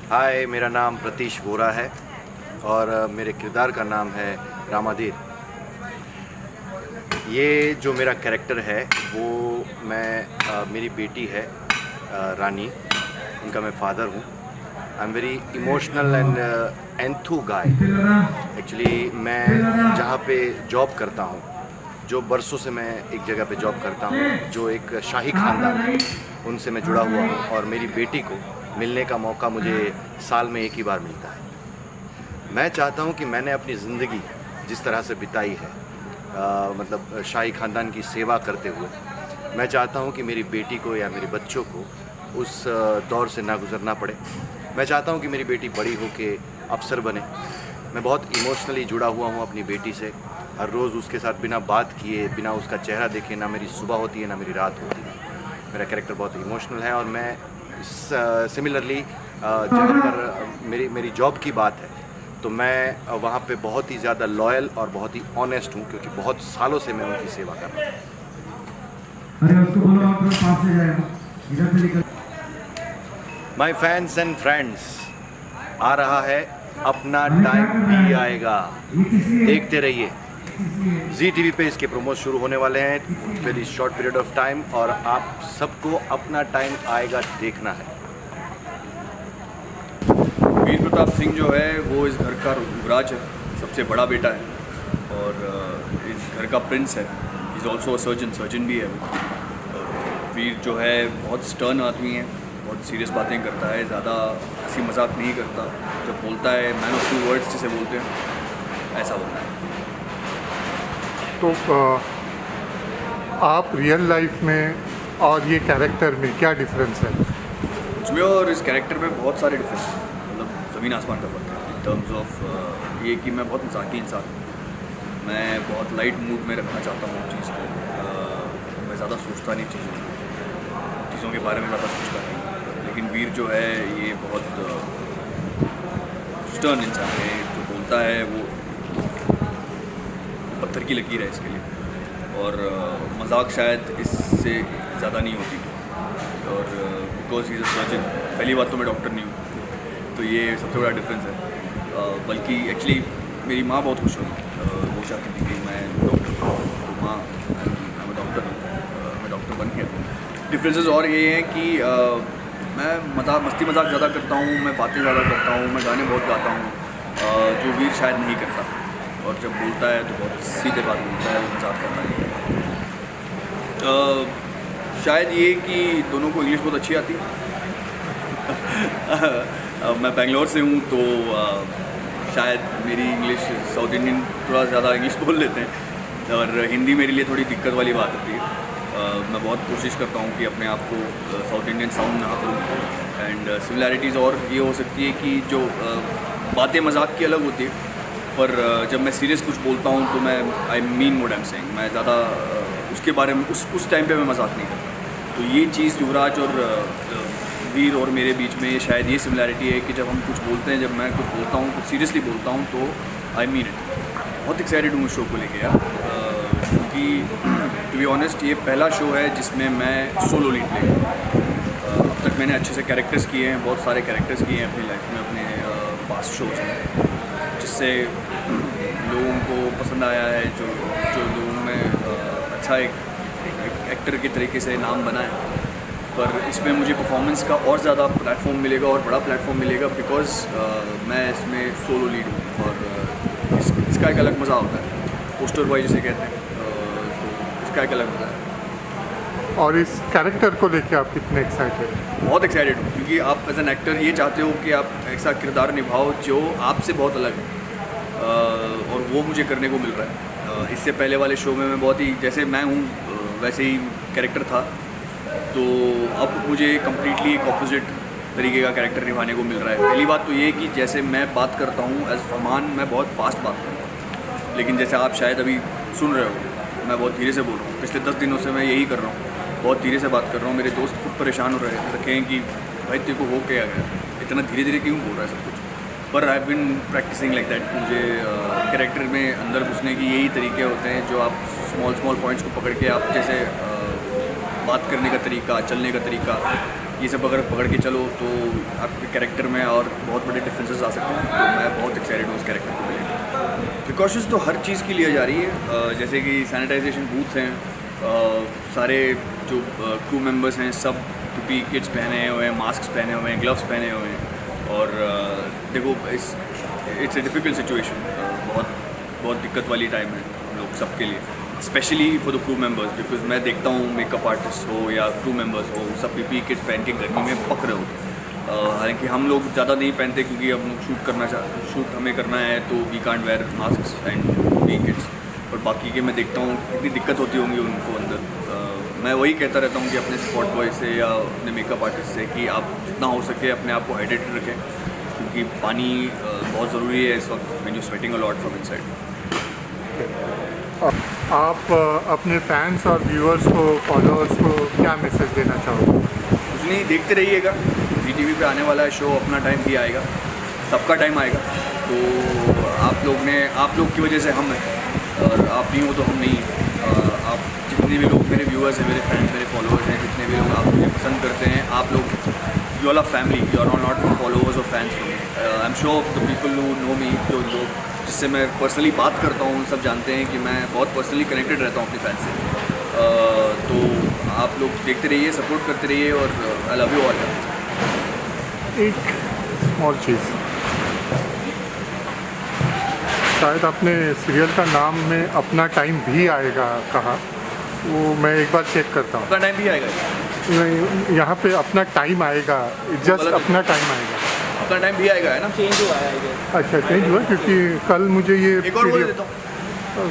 हाय, मेरा नाम प्रतीश वोरा है और मेरे किरदार का नाम है रामाधीर। ये जो मेरा कैरेक्टर है वो मेरी बेटी है रानी, उनका मैं फादर हूँ। आई am very emotional and enthu guy. Actually मैं जहाँ पे जॉब करता हूँ, जो बरसों से मैं एक जगह पे जॉब करता हूँ, जो एक शाही खानदान है, उनसे मैं जुड़ा हुआ हूँ और मेरी बेटी को मिलने का मौका मुझे साल में एक ही बार मिलता है। मैं चाहता हूँ कि मैंने अपनी ज़िंदगी जिस तरह से बिताई है, मतलब शाही ख़ानदान की सेवा करते हुए, मैं चाहता हूँ कि मेरी बेटी को या मेरे बच्चों को उस दौर से ना गुज़रना पड़े। मैं चाहता हूँ कि मेरी बेटी बड़ी हो के अफसर बने। मैं बहुत इमोशनली जुड़ा हुआ हूँ अपनी बेटी से। हर रोज़ उसके साथ बिना बात किए, बिना उसका चेहरा देखे ना मेरी सुबह होती है ना मेरी रात होती है। मेरा कैरेक्टर बहुत इमोशनल है और मैं सिमिलरली जहाँ पर मेरी जॉब की बात है तो मैं वहाँ पे बहुत ही ज़्यादा लॉयल और बहुत ही ऑनेस्ट हूँ, क्योंकि बहुत सालों से मैं उनकी सेवा कर रहा हूँ। माई फैंस एंड फ्रेंड्स, आ रहा है अपना टाइम भी आएगा, देखते रहिए। जी टीवी पे इसके प्रोमो शुरू होने वाले हैं very short period of time और आप सबको अपना टाइम आएगा देखना है। वीर प्रताप सिंह जो है वो इस घर का युवराज है, सबसे बड़ा बेटा है और इस घर का प्रिंस है। इज़ ऑल्सो अ सर्जन भी है। वीर जो है बहुत स्टर्न आदमी है, बहुत सीरियस बातें करता है, ज़्यादा हंसी मजाक नहीं करता। जब बोलता है मैन ऑफ 2 वर्ड्स जिसे बोलते हैं, ऐसा होता है। तो आप रियल लाइफ में और ये कैरेक्टर में क्या डिफरेंस है? उसमें और इस कैरेक्टर में बहुत सारे डिफरेंस, मतलब ज़मीन आसमान का फ़र्क है। इन टर्म्स ऑफ ये कि मैं बहुत मजाकी इंसान हूँ, मैं बहुत लाइट मूड में रखना चाहता हूँ चीज़ को। मैं ज़्यादा सोचता नहीं चीज़ों के बारे में ज़्यादा सोचता नहीं। लेकिन वीर जो है ये बहुत स्टर्न इंसान है, जो बोलता है वो पत्थर की लकीर है इसके लिए। और मजाक शायद इससे ज़्यादा नहीं होती। और because he is a surgeon, पहली बात तो मैं डॉक्टर नहीं हूँ, तो ये सबसे बड़ा डिफरेंस है। बल्कि एक्चुअली मेरी माँ बहुत खुश हुई, वो चाहती थी कि मैं डॉक्टर हूँ, तो माँ मैं डॉक्टर हूँ, मैं डॉक्टर बन गया। डिफरेंसेस और ये हैं कि मैं मस्ती मजाक ज़्यादा करता हूँ, मैं बातें ज़्यादा करता हूँ, मैं गाने बहुत गाता हूँ, जो वीर शायद नहीं करता। और जब बोलता है तो बहुत सीधे बात बोलता है, वो मजाक करता है। शायद ये कि दोनों को इंग्लिश बहुत अच्छी आती है। मैं बेंगलोर से हूँ तो शायद मेरी इंग्लिश, साउथ इंडियन थोड़ा ज़्यादा इंग्लिश बोल लेते हैं और हिंदी मेरे लिए थोड़ी दिक्कत वाली बात होती है। मैं बहुत कोशिश करता हूँ कि अपने आप को साउथ इंडियन साउंड ना करूँ। एंड सिमिलैरिटीज़ और ये हो सकती है कि जो बातें मजाक की अलग होती है, पर जब मैं सीरियस कुछ बोलता हूँ तो मैं I mean what I am saying, मैं ज़्यादा उसके बारे में उस टाइम पे मैं मजाक नहीं करता। तो ये चीज़ युवराज और वीर और मेरे बीच में शायद ये सिमिलैरिटी है कि जब हम कुछ बोलते हैं, जब मैं कुछ बोलता हूँ, कुछ सीरियसली बोलता हूँ तो आई मीन इट। बहुत एक्साइटेड हूँ इस शो को लेके यार, क्योंकि टू बी ऑनेस्ट ये पहला शो है जिसमें मैं सोलो लीड प्ले कर रहा हूँ। अब तक मैंने अच्छे से कैरेक्टर्स किए हैं, बहुत सारे कैरेक्टर्स किए हैं अपनी लाइफ में, अपने पास्ट शोज़ में, जिससे लोगों को पसंद आया है, जो लोगों में अच्छा एक एक्टर के तरीके से नाम बना है। पर इसमें मुझे परफॉर्मेंस का और ज़्यादा प्लेटफॉर्म मिलेगा और बड़ा प्लेटफॉर्म मिलेगा, बिकॉज़ मैं इसमें सोलो लीड हूँ और इसका एक अलग मज़ा होता है। पोस्टर बॉय जिसे कहते हैं, तो इसका एक अलग मज़ा है। और इस कैरेक्टर को लेके आप कितने एक्साइटेड हैं? बहुत एक्साइटेड हूँ, क्योंकि आप एज एन एक्टर ये चाहते हो कि आप ऐसा किरदार निभाओ जो आपसे बहुत अलग है, और वो मुझे करने को मिल रहा है। इससे पहले वाले शो में मैं बहुत ही जैसे मैं हूँ वैसे ही कैरेक्टर था, तो अब मुझे कम्प्लीटली एक ऑपोजिट तरीके का कैरेक्टर निभाने को मिल रहा है। पहली बात तो ये कि जैसे मैं बात करता हूँ एज फरमान, मैं बहुत फास्ट बात करता हूँ, लेकिन जैसे आप शायद अभी सुन रहे हो मैं बहुत धीरे से बोल रहा हूँ। पिछले 10 दिनों से मैं यही कर रहा हूँ, बहुत धीरे से बात कर रहा हूँ। मेरे दोस्त खुद परेशान हो रखे हैं कि भाई तेरे को हो क्या गया, इतना धीरे धीरे क्यों बोल रहा है सब कुछ। पर आई बिन प्रैक्टिसिंग लाइक दैट। मुझे कैरेक्टर में अंदर घुसने की यही तरीके होते हैं जो आप स्मॉल पॉइंट्स को पकड़ के आप जैसे बात करने का तरीका, चलने का तरीका, ये सब अगर पकड़ के चलो तो आपके कैरेक्टर में और बहुत बड़े डिफरेंसेस आ सकते हैं। तो मैं बहुत एक्साइटेड हूँ उस कैरेक्टर को लेकर। प्रिकॉशंस तो हर चीज़ की लिया जा रही है, जैसे कि सैनिटाइजेशन बूथ्स हैं, सारे जो क्रू मेंबर्स हैं सब टोपी किट्स पहने हुए हैं, मास्क पहने हुए हैं, ग्लव्स पहने हुए हैं। और देखो इट्स ए डिफ़िकल्ट सिचुएशन, बहुत दिक्कत वाली टाइम है हम लोग सबके लिए, specially for the crew members. Because मैं देखता हूँ मेकअप आर्टिस्ट हो या क्रू मेंबर्स हो, सब पीपी किट्स पहन के गर्मी में पक रहे होते हैं। हालांकि हम लोग ज़्यादा नहीं पहनते क्योंकि हम लोग शूट हमें करना है तो we can't wear mask and PPE kits. और बाकी के मैं देखता हूँ कितनी दिक्कत होती होंगी उनको अंदर। मैं वही कहता रहता हूँ कि अपने स्पॉट बॉय से या अपने मेकअप आर्टिस्ट से कि आप जितना हो सके अपने आप को हाइड्रेटेड रखें, क्योंकि पानी बहुत ज़रूरी है इस वक्त when you sweating a lot from inside. आप अपने फैंस और व्यूअर्स को, फॉलोअर्स को क्या मैसेज देना चाहोगे? कुछ नहीं, देखते रहिएगा, ZTV पे आने वाला है शो, अपना टाइम भी आएगा, सबका टाइम आएगा। तो आप लोग की वजह से हम हैं, और आप नहीं हो तो हम नहीं। आप जितने भी लोग मेरे व्यूअर्स हैं, मेरे फ्रेंड्स, मेरे फॉलोअर्स हैं, जितने भी लोग आप मुझे पसंद करते हैं, आप लोग you are a family, you are not followers और fans for me. I am sure the people who know me, जो लोग जिससे मैं पर्सनली बात करता हूँ सब जानते हैं कि मैं बहुत पर्सनली कनेक्टेड रहता हूँ अपने फैंस से। तो आप लोग देखते रहिए, सपोर्ट करते रहिए, और आई लव यू ऑल। एक स्मॉल चीज़, शायद आपने सीरियल का नाम में अपना टाइम भी आएगा कहा, वो मैं एक बार चेक करता हूँ। अपना टाइम भी आएगा, नहीं, यहाँ पे अपना टाइम आएगा, जस्ट अपना टाइम आएगा। अपना टाइम भी आएगा, है ना? चेंज हुआ है। अच्छा, चेंज हुआ, क्योंकि कल मुझे ये एक और बोल देता हूँ,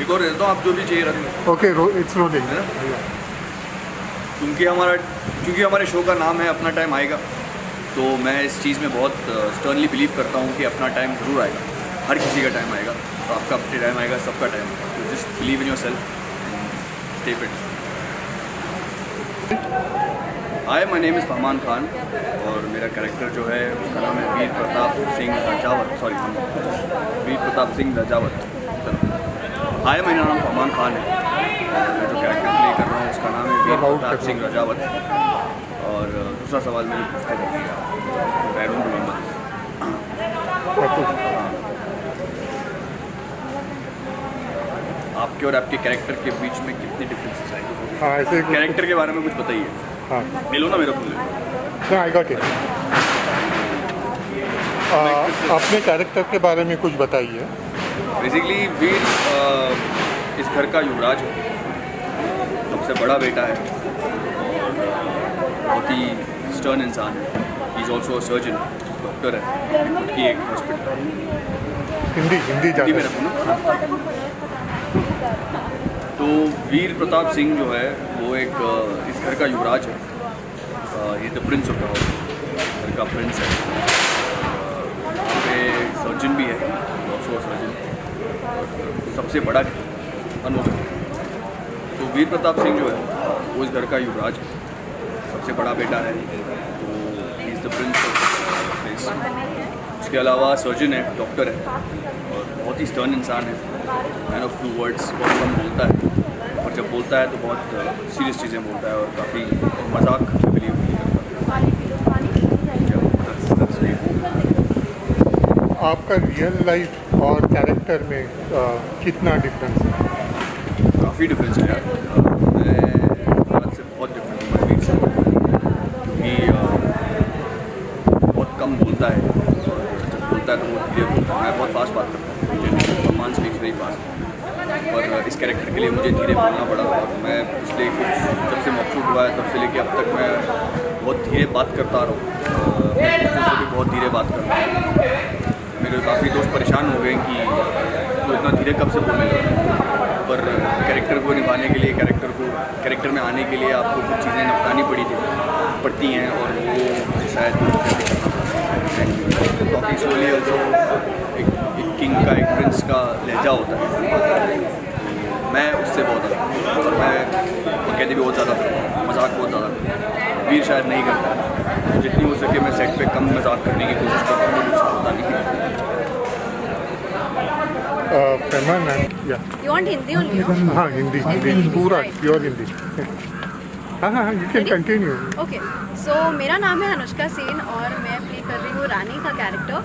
एक और दे देता हूँ, आप जो भी चाहिए रखें। Okay, it's rolling. है ना? क्योंकि हमारे शो का नाम है अपना टाइम आएगा, तो मैं इस चीज़ में बहुत स्टर्नली बिलीव करता हूँ कि अपना टाइम ज़रूर आएगा, हर किसी का टाइम आएगा। तो आपका अपना टाइम आएगा, सबका टाइम आएगा। तो just believe in yourself, stay fit. Hi, my name is Fahmaan Khan, और मेरा कैरेक्टर जो है उसका नाम है वीर प्रताप सिंह रजावत। वीर प्रताप सिंह रजावत। हाय, मेरा नाम फहमान खान है, और मैं जो कैरेक्टर प्ले कर रहा हूँ उसका नाम है वीर प्रताप सिंह रजावत। और दूसरा सवाल मेरी पुस्तक है, I don't remember this। आपके और आपके कैरेक्टर के बीच में कितने डिफरेंसेस आएंगे? हाँ, ऐसे कैरेक्टर के बारे में कुछ बताइए। हाँ, ले लो ना मेरा फुल। I got it. अपने कैरेक्टर के बारे में कुछ बताइए। बेसिकली वीर इस घर का युवराज है, सबसे बड़ा बेटा है, बहुत ही स्टर्न इंसान है। He is also a surgeon, doctor है, खुद की एक हॉस्पिटल। हिंदी हिंदी ज़्यादा। में रखूँ ना? तो वीर प्रताप सिंह जो है वो एक इस घर का युवराज है। He is the Prince of the house, घर का प्रिंस है। यहाँ पे सर्जन भी है, ऑल्सो सर्जन, सबसे बड़ा अनुभव। तो वीर प्रताप सिंह जो है वो इस घर का युवराज है, सबसे बड़ा बेटा है, तो he is the Prince of place. उसके अलावा सर्जन है, डॉक्टर है, और बहुत ही स्टर्न इंसान है। मैन ऑफ टू वर्ड्स, बहुत कम बोलता है, और जब बोलता है तो बहुत सीरियस चीज़ें बोलता है, और काफ़ी मजाक बिलीव नहीं करता। आपका रियल लाइफ और कैरेक्टर में कितना डिफरेंस है? काफ़ी डिफरेंस है यार। मैं बात से बहुत डिफरेंट हूँ मनवीर से, क्योंकि बहुत कम बोलता है, और जब बोलता है तो बहुत धीरे बोलता है। मैं बहुत फास्ट बात करता हूँ, फहमान स्पीक्स वेरी फास्ट, पर इस कैरेक्टर के लिए मुझे धीरे बोलना पड़ा। और मैं पिछले जब से मॉकशूट हुआ है तब से लेके अब तक मैं बहुत धीरे बात करता आ रहा हूँ, मैं दोस्तों से भी बहुत धीरे बात करता हूँ। मेरे काफ़ी दोस्त परेशान हो गए कि तो इतना धीरे कब से बोलने लगा। पर कैरेक्टर को निभाने के लिए, कैरेक्टर में आने के लिए आपको कुछ चीज़ें निपटानी पड़ती हैं, और वो मुझे शायद काफ़ी स्लोली ऑल्सो एक किंग का, एक प्रिंस का लहजा होता है, मैं उससे बहुत ज़्यादा, और मैं कहते भी बहुत ज़्यादा, मजाक बहुत ज़्यादा। वीर शायद नहीं करता, जितनी हो सके मैं सेट पे कम मजाक करने की कोशिश करता हूँ, मुझसे होता नहीं। फहमान मैम, या You want Hindi only? No? हाँ, हिंदी हिंदी, पूरा right. प्योर हिंदी। हाँ हाँ यू कैन कंटिन्यू। ओके, सो मेरा नाम है अनुष्का सेन और मैं प्ले कर रही हूँ रानी का कैरेक्टर।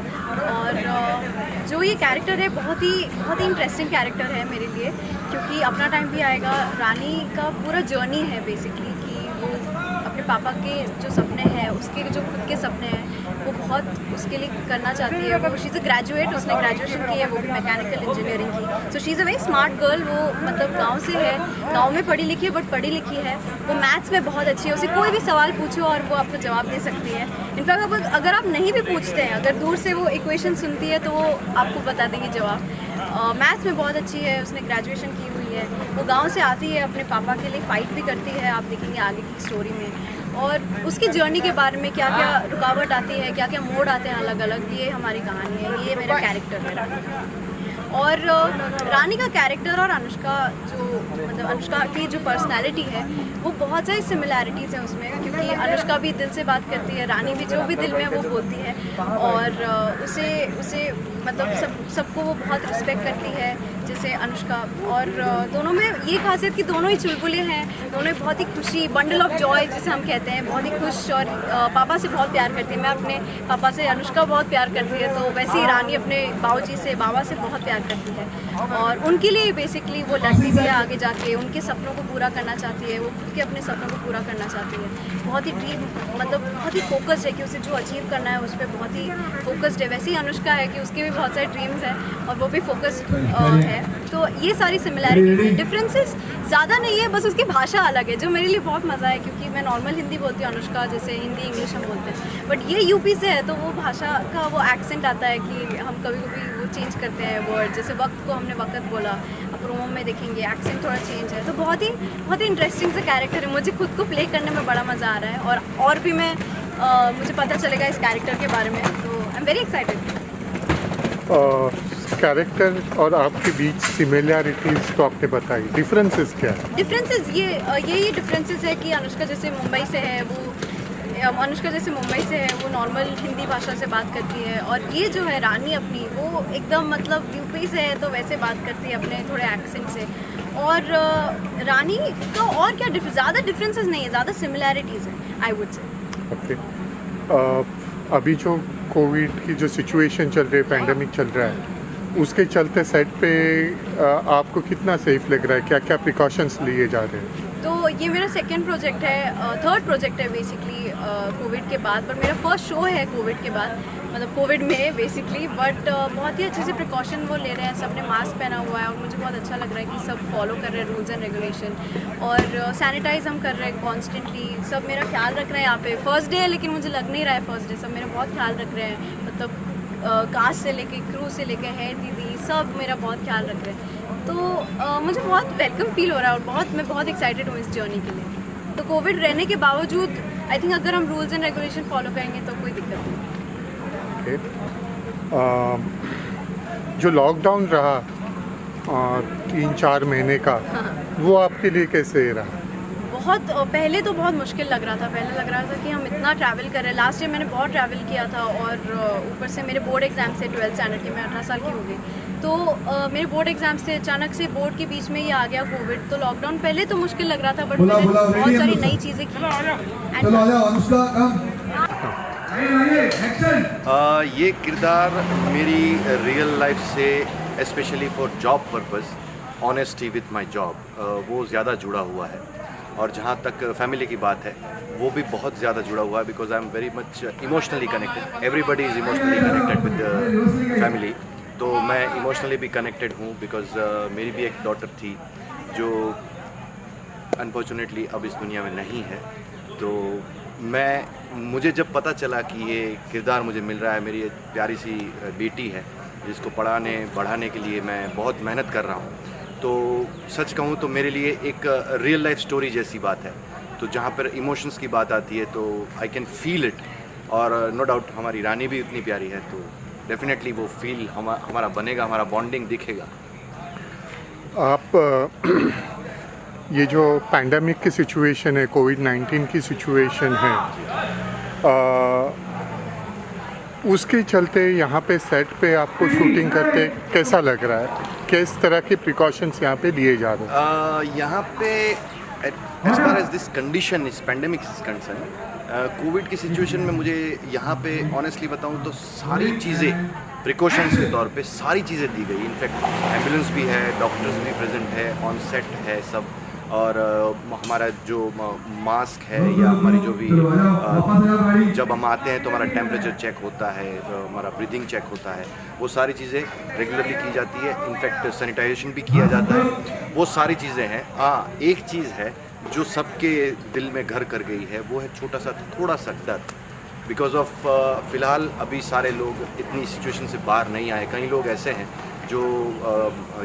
और जो ये कैरेक्टर है बहुत ही इंटरेस्टिंग कैरेक्टर है मेरे लिए, क्योंकि अपना टाइम भी आएगा। रानी का पूरा जर्नी है बेसिकली कि वो अपने पापा के जो सपने हैं, उसके जो खुद के सपने हैं, वो बहुत उसके लिए करना चाहती है। वो शी इज़ अ ग्रेजुएट, उसने ग्रेजुएशन की है, वो भी मैकेनिकल इंजीनियरिंग की। So she is a very smart girl. वो मतलब गांव से है, गांव में पढ़ी लिखी है, बट पढ़ी लिखी है। वो मैथ्स में बहुत अच्छी है, उसे कोई भी सवाल पूछो और वो आपको जवाब दे सकती है। इनफैक्ट अगर आप नहीं भी पूछते हैं, अगर दूर से वो इक्वेशन सुनती है तो वो आपको बता देगी जवाब। मैथ्स में बहुत अच्छी है, उसने ग्रेजुएशन की हुई है। वो गाँव से आती है, अपने पापा के लिए फ़ाइट भी करती है, आप देखेंगे आगे की स्टोरी में। और उसकी जर्नी के बारे में क्या क्या रुकावट आती है, क्या क्या मोड़ आते हैं अलग अलग, ये हमारी कहानी है, ये मेरा कैरेक्टर है रानी का। और रानी का कैरेक्टर और अनुष्का जो मतलब अनुष्का की जो पर्सनैलिटी है, वो बहुत सारी सिमिलैरिटीज़ हैं उसमें, क्योंकि अनुष्का भी दिल से बात करती है, रानी भी जो भी दिल में है वो बोलती है। और उसे मतलब सबको वो बहुत रिस्पेक्ट करती है जैसे अनुष्का। और दोनों में ये खासियत कि दोनों ही चुलबुले हैं, दोनों ही बहुत ही खुशी, बंडल ऑफ जॉय जिसे हम कहते हैं, बहुत ही खुश। और पापा से बहुत प्यार करती है। मैं अपने पापा से, अनुष्का बहुत प्यार करती है, तो वैसे ही रानी अपने बाबूजी से, बाबा से बहुत प्यार करती है। और उनके लिए बेसिकली वो लड़ती भी है आगे जाके, उनके सपनों को पूरा करना चाहती है, वो खुद के अपने सपनों को पूरा करना चाहती है। बहुत ही ड्रीम मतलब बहुत ही फोकस्ड है कि उसे जो अचीव करना है उस पर बहुत ही फोकस्ड है। वैसे ही अनुष्का है कि उसके भी बहुत सारे ड्रीम्स हैं और वो भी फोकस्ड है। तो ये सारी सिमिलैरिटीज़ हैं। डिफरेंसेस ज़्यादा नहीं है, बस उसकी भाषा अलग है, जो मेरे लिए बहुत मज़ा है, क्योंकि मैं नॉर्मल हिंदी बोलती हूँ, अनुष्का जैसे हिंदी इंग्लिश हम बोलते हैं, बट ये यूपी से है, तो वो भाषा का वो एक्सेंट आता है कि हम कभी कभी वो चेंज करते हैं वर्ड। जैसे वक्त को हमने वक्त बोला, अब प्रोमो में देखेंगे एक्सेंट थोड़ा चेंज है। तो बहुत ही इंटरेस्टिंग सा कैरेक्टर है, मुझे खुद को प्ले करने में बड़ा मज़ा आ रहा है। और भी मैं मुझे पता चलेगा इस कैरेक्टर के बारे में, तो आई एम वेरी एक्साइटेड। कैरेक्टर और आपके बीच सिमिलैरिटीज़ तो आपने बताई, डिफरेंसेस क्या है? डिफरेंसेस यही डिफरेंसेस है कि अनुष्का जैसे मुंबई से है, वो नॉर्मल हिंदी भाषा से बात करती है। और ये जो है रानी अपनी, वो एकदम मतलब यूपी से है, तो वैसे बात करती है अपने थोड़े एक्सेंट से। और रानी का और क्या ज़्यादा डिफरेंसेस नहीं है, ज़्यादा सिमिलैरिटीज़ हैं आई वुड से। ओके, अभी जो कोविड की जो सिचुएशन चल रही है, पैंडेमिक चल रहा है, उसके चलते सेट पे आपको कितना सेफ लग रहा है? क्या क्या प्रिकॉशंस लिए जा रहे हैं? तो ये मेरा सेकंड प्रोजेक्ट है, थर्ड प्रोजेक्ट है बेसिकली कोविड के बाद, पर मेरा फर्स्ट शो है कोविड के बाद, मतलब कोविड में बेसिकली। बट बहुत ही अच्छे से प्रिकॉशन वो ले रहे हैं, सबने मास्क पहना हुआ है और मुझे बहुत अच्छा लग रहा है कि सब फॉलो कर रहे हैं रूल्स एंड रेगुलेशन। और सैनिटाइज हम कर रहे हैं कॉन्स्टेंटली, सब मेरा ख्याल रख रहे हैं। यहाँ पे फर्स्ट डे है लेकिन मुझे लग नहीं रहा है फर्स्ट डे, सब मेरा बहुत ख्याल रख रहे हैं, मतलब कास्ट से लेके क्रू से लेके हेड दीदी सब मेरा बहुत ख्याल रख रहे हैं। तो मुझे बहुत वेलकम फील हो रहा है और मैं बहुत एक्साइटेड हूँ इस जर्नी के लिए। तो कोविड रहने के बावजूद आई थिंक अगर हम रूल्स एंड रेगुलेशन फॉलो करेंगे तो कोई दिक्कत नहीं। जो लॉकडाउन रहा 3-4 महीने का, वो आपके लिए कैसे रहा? बहुत पहले तो बहुत मुश्किल लग रहा था। पहले लग रहा था कि हम इतना ट्रैवल कर रहे हैं। लास्ट ईयर मैंने बहुत ट्रैवल किया था और ऊपर से मेरे बोर्ड एग्ज़ाम से 12th स्टैंडर्ड के, मैं 18 साल की हो गई, तो मेरे बोर्ड एग्ज़ाम से अचानक से बोर्ड के बीच में ही आ गया कोविड। तो लॉकडाउन पहले तो मुश्किल लग रहा था, बट मैंने बहुत सारी नई चीज़ें की। ये किरदार मेरी रियल लाइफ से specially for job purpose, honesty with my job, वो ज़्यादा जुड़ा हुआ है। और जहाँ तक फैमिली की बात है, वो भी बहुत ज़्यादा जुड़ा हुआ है, because I am very much emotionally connected. Everybody is emotionally connected with family, तो मैं इमोशनली भी कनेक्टेड हूँ, बिकॉज मेरी भी एक डॉटर थी जो अनफॉर्चुनेटली अब इस दुनिया में नहीं है। तो मुझे जब पता चला कि ये किरदार मुझे मिल रहा है, मेरी एक प्यारी सी बेटी है जिसको पढ़ाने बढ़ाने के लिए मैं बहुत मेहनत कर रहा हूँ, तो सच कहूँ तो मेरे लिए एक रियल लाइफ स्टोरी जैसी बात है। तो जहाँ पर इमोशंस की बात आती है तो आई कैन फील इट। और नो डाउट हमारी रानी भी इतनी प्यारी है, तो डेफिनेटली वो फील हमारा बनेगा, हमारा बॉन्डिंग दिखेगा। आप ये जो पैंडेमिक की सिचुएशन है, कोविड-19 की सिचुएशन है, उसके चलते यहाँ पे सेट पे आपको शूटिंग करते कैसा लग रहा है? किस तरह के प्रिकॉशंस यहाँ पे लिए जा रहे हैं? यहाँ पे as far as this condition is pandemic is concern, covid की सिचुएशन में मुझे यहाँ पे ऑनेस्टली बताऊँ तो सारी चीज़ें प्रिकॉशंस के तौर पे सारी चीज़ें दी गई। इनफैक्ट एम्बुलेंस भी है, डॉक्टर्स भी प्रेजेंट है, ऑन सेट है सब, और हमारा जो मास्क है या हमारी जो भी जब हम आते हैं तो हमारा टेम्परेचर चेक होता है, हमारा ब्रीदिंग चेक होता है, वो सारी चीज़ें रेगुलरली की जाती है। इनफैक्ट सैनिटाइजेशन भी किया जाता है, वो सारी चीज़ें हैं। हाँ, एक चीज़ है जो सबके दिल में घर कर गई है, वो है छोटा सा थोड़ा सा डर, बिकॉज ऑफ फ़िलहाल अभी सारे लोग इतनी सिचुएशन से बाहर नहीं आए। कई लोग ऐसे हैं जो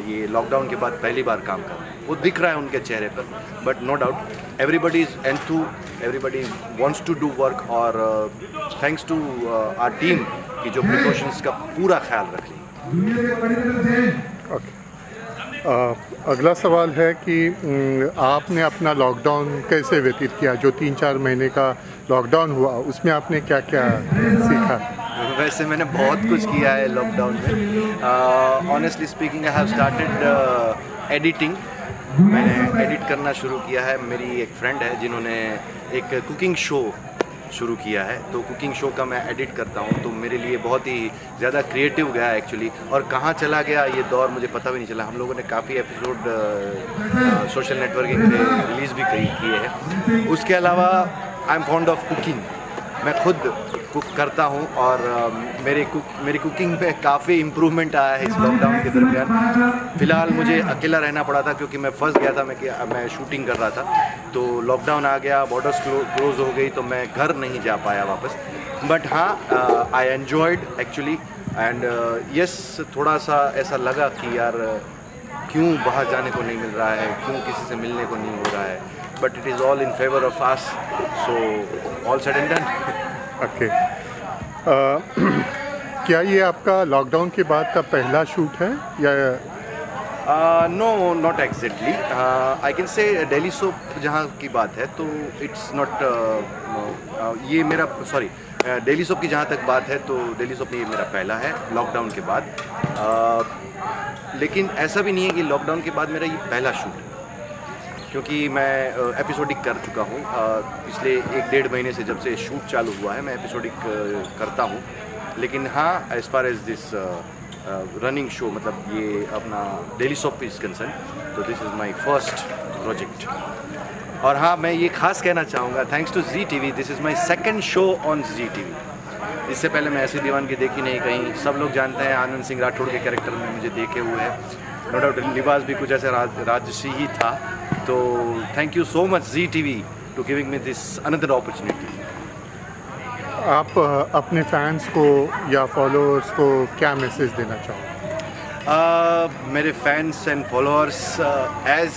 ये लॉकडाउन के बाद पहली बार काम कर रहे हैं, वो दिख रहा है उनके चेहरे पर, but no doubt everybody is enthu, everybody wants to do work, और थैंक्स टू आवर टीम की जो प्रिकॉशंस का पूरा ख्याल रख ली। ओके, अगला सवाल है कि आपने अपना लॉकडाउन कैसे व्यतीत किया? जो 3-4 महीने का लॉकडाउन हुआ उसमें आपने क्या क्या सीखा? वैसे मैंने बहुत कुछ किया है लॉकडाउन में। Honestly speaking, I have started editing. मैंने एडिट करना शुरू किया है। मेरी एक फ्रेंड है जिन्होंने एक कुकिंग शो शुरू किया है, तो कुकिंग शो का मैं एडिट करता हूँ, तो मेरे लिए बहुत ही ज़्यादा क्रिएटिव गया एक्चुअली। और कहाँ चला गया ये दौर मुझे पता भी नहीं चला। हम लोगों ने काफ़ी एपिसोड सोशल नेटवर्किंग पे रिलीज़ भी किए हैं। उसके अलावा I am fond of cooking, मैं खुद कुक करता हूँ, और मेरी कुकिंग में काफ़ी इम्प्रूवमेंट आया है इस लॉकडाउन के दरमियान। फ़िलहाल मुझे अकेला रहना पड़ा था क्योंकि मैं फंस गया था, मैं शूटिंग कर रहा था, तो लॉकडाउन आ गया, बॉर्डर्स क्लोज हो गई, तो मैं घर नहीं जा पाया वापस। बट हाँ, I enjoyed actually, and yes, थोड़ा सा ऐसा लगा कि यार क्यों बाहर जाने को नहीं मिल रहा है, क्यों किसी से मिलने को नहीं हो रहा है, but it is all in favour of us, so all said and done. Okay, क्या ये आपका लॉकडाउन के बाद का पहला शूट है या? No, not exactly. I can say daily soap जहाँ की बात है तो इट्स नॉट ये मेरा, सॉरी, डेली सोप की जहाँ तक बात है तो डेली सोप ये मेरा पहला है लॉकडाउन के बाद। लेकिन ऐसा भी नहीं है कि लॉकडाउन के बाद मेरा ये पहला शूट है, क्योंकि मैं एपिसोडिक कर चुका हूँ। पिछले 1-1.5 महीने से जब से शूट चालू हुआ है मैं एपिसोडिक करता हूँ। लेकिन हाँ, as far as this running show, मतलब ये अपना डेली सोप इज़ कंसर्न, तो this is my first project. और हाँ, मैं ये खास कहना चाहूँगा, thanks to Zee TV, this is my second show on Zee TV. इससे पहले मैं ऐसी दीवान की देखी नहीं कहीं। सब लोग जानते हैं आनंद सिंह राठौड़ के कैरेक्टर में मुझे देखे हुए हैं, नो डाउट लिबास भी कुछ ऐसे राजसी ही था। तो thank you so much Zee TV to giving me this another opportunity. आप अपने फैंस को या फॉलोअर्स को क्या मैसेज देना चाहोगे? मेरे फैंस एंड फॉलोअर्स, एज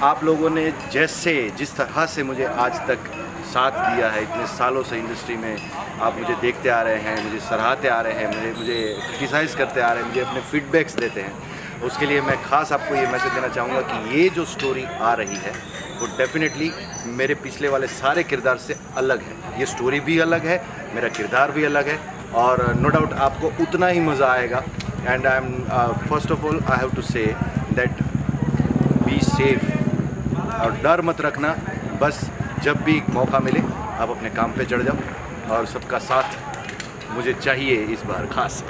आप लोगों ने जिस तरह से मुझे आज तक साथ दिया है, इतने सालों से इंडस्ट्री में आप मुझे देखते आ रहे हैं, मुझे सराहते आ रहे हैं, मुझे क्रिटिसाइज़ करते आ रहे हैं, मुझे अपने फीडबैक्स देते हैं, उसके लिए मैं ख़ास आपको ये मैसेज देना चाहूँगा कि ये जो स्टोरी आ रही है वो डेफिनेटली मेरे पिछले वाले सारे किरदार से अलग है। ये स्टोरी भी अलग है, मेरा किरदार भी अलग है, और नो डाउट आपको उतना ही मज़ा आएगा। And I am first of all I have to say that be safe, और डर मत रखना। बस जब भी मौका मिले आप अपने काम पे चढ़ जाओ, और सबका साथ मुझे चाहिए इस बार खास।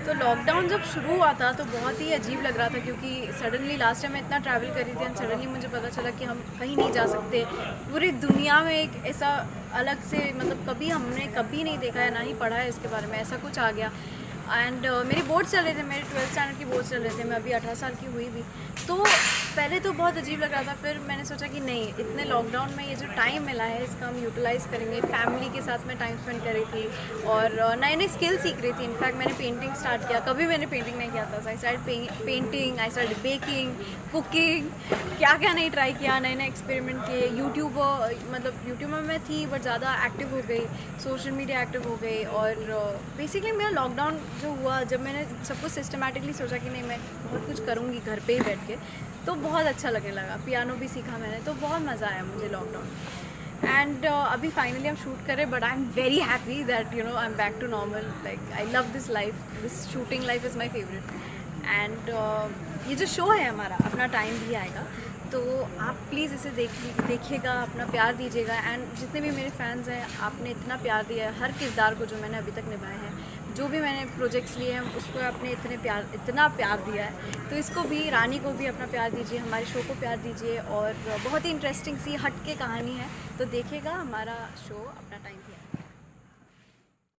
तो लॉकडाउन जब शुरू हुआ था तो बहुत ही अजीब लग रहा था, क्योंकि सडनली लास्ट टाइम मैं इतना ट्रैवल कर रही थी एंड सडनली मुझे पता चला कि हम कहीं नहीं जा सकते। पूरी दुनिया में एक ऐसा अलग से, मतलब हमने कभी नहीं देखा है, ना ही पढ़ा है इसके बारे में, ऐसा कुछ आ गया। एंड मेरे बोर्ड्स चल रहे थे, मेरे 12th स्टैंडर्ड की बोर्ड्स चल रहे थे, मैं अभी 18 साल की हुई भी। तो पहले तो बहुत अजीब लग रहा था, फिर मैंने सोचा कि नहीं, इतने लॉकडाउन में ये जो टाइम मिला है इसका हम यूटिलाइज़ करेंगे। फैमिली के साथ मैं टाइम स्पेंड कर रही थी और नए नए स्किल सीख रही थी। इनफैक्ट मैंने पेंटिंग स्टार्ट किया, कभी मैंने पेंटिंग नहीं किया था। I start painting, I start baking, cooking, क्या क्या नहीं ट्राई किया, नए नए एक्सपेरिमेंट किए। यूट्यूब में मैं थी बट ज़्यादा एक्टिव हो गई, सोशल मीडिया एक्टिव हो गई। और बेसिकली मेरा लॉकडाउन जो हुआ, जब मैंने सब कुछ सिस्टमेटिकली सोचा कि नहीं मैं बहुत कुछ करूँगी घर पे ही बैठ के, तो बहुत अच्छा लगने लगा। पियानो भी सीखा मैंने, तो बहुत मज़ा आया मुझे लॉकडाउन। एंड अभी फाइनली हम शूट करें, but I am very happy that I am back to normal. Like I love this life, this shooting life is my favourite. And ये जो शो है हमारा अपना टाइम भी आएगा, तो आप प्लीज़ इसे देखिएगा, अपना प्यार दीजिएगा। एंड जितने भी मेरे फैंस हैं, आपने इतना प्यार दिया है हर किरदार को जो मैंने अभी तक निभाए हैं, जो भी मैंने प्रोजेक्ट्स लिए हैं उसको आपने इतना प्यार दिया है, तो इसको भी, रानी को भी अपना प्यार दीजिए, हमारे शो को प्यार दीजिए। और बहुत ही इंटरेस्टिंग सी हट के कहानी है, तो देखिएगा हमारा शो अपना टाइम भी है।